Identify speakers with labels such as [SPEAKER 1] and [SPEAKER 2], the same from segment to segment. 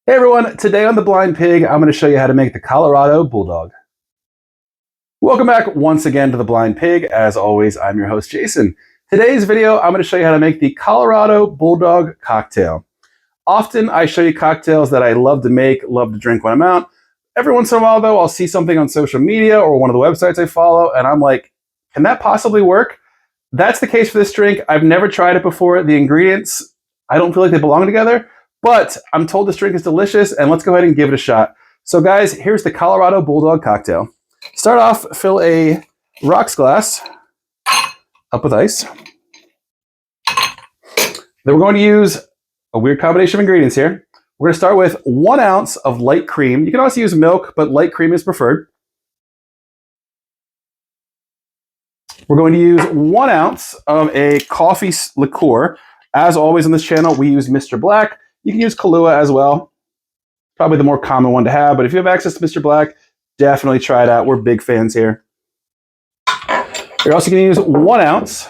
[SPEAKER 1] Hey everyone, today on The Blind Pig, I'm going to show you how to make the Colorado Bulldog. Welcome back once again to The Blind Pig. As always, I'm your host, Jason. Today's video, I'm going to show you how to make the Colorado Bulldog cocktail. Often, I show you cocktails that I love to make, love to drink when I'm out. Every once in a while, though, I'll see something on social media or one of the websites I follow, and I'm like, can that possibly work? That's the case for this drink. I've never tried it before. The ingredients, I don't feel like they belong together, but I'm told this drink is delicious, and let's go ahead and give it a shot. So guys, here's the Colorado Bulldog cocktail. Start off, fill a rocks glass up with ice. Then we're going to use a weird combination of ingredients here. We're going to start with 1 ounce of light cream. You can also use milk, but light cream is preferred. We're going to use 1 ounce of a coffee liqueur. As always on this channel, we use Mr. Black. You can use Kahlua as well. Probably the more common one to have, but if you have access to Mr. Black, definitely try it out. We're big fans here. You're also going to use 1 ounce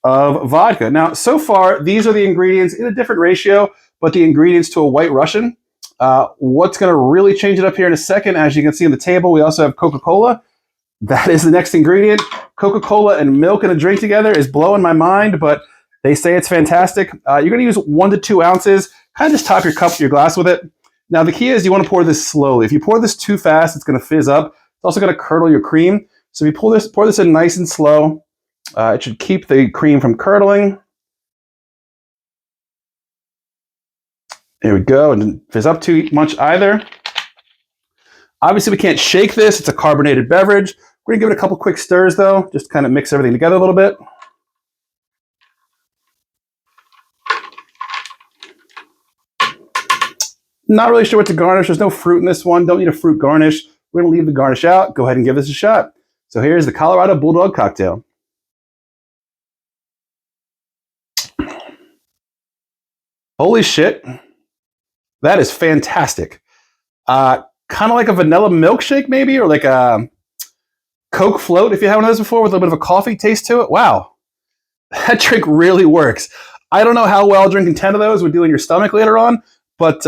[SPEAKER 1] of vodka. Now, so far, these are the ingredients in a different ratio, but the ingredients to a White Russian. What's going to really change it up here in a second, as you can see on the table, we also have Coca-Cola. That is the next ingredient. Coca-Cola and milk in a drink together is blowing my mind, but they say it's fantastic. You're going to use 1 to 2 ounces. Kind of just top your cup, your glass with it. Now, the key is you want to pour this slowly. If you pour this too fast, it's going to fizz up. It's also going to curdle your cream. So if you pour this in nice and slow, it should keep the cream from curdling. There we go. And didn't fizz up too much either. Obviously, we can't shake this. It's a carbonated beverage. We're going to give it a couple quick stirs, though, just to kind of mix everything together a little bit. Not really sure what to garnish. There's no fruit in this one. Don't need a fruit garnish. We're going to leave the garnish out. Go ahead and give this a shot. So here's the Colorado Bulldog cocktail. Holy shit. That is fantastic. Kind of like a vanilla milkshake, maybe, or like a Coke float, if you had one of those before, with a little bit of a coffee taste to it. Wow. That drink really works. I don't know how well drinking 10 of those would do in your stomach later on, but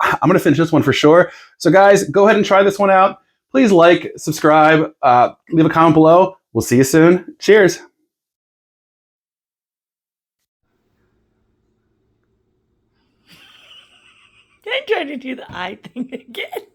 [SPEAKER 1] I'm going to finish this one for sure. So guys, go ahead and try this one out. Please like, subscribe, leave a comment below. We'll see you soon. Cheers.
[SPEAKER 2] I tried to do the eye thing again.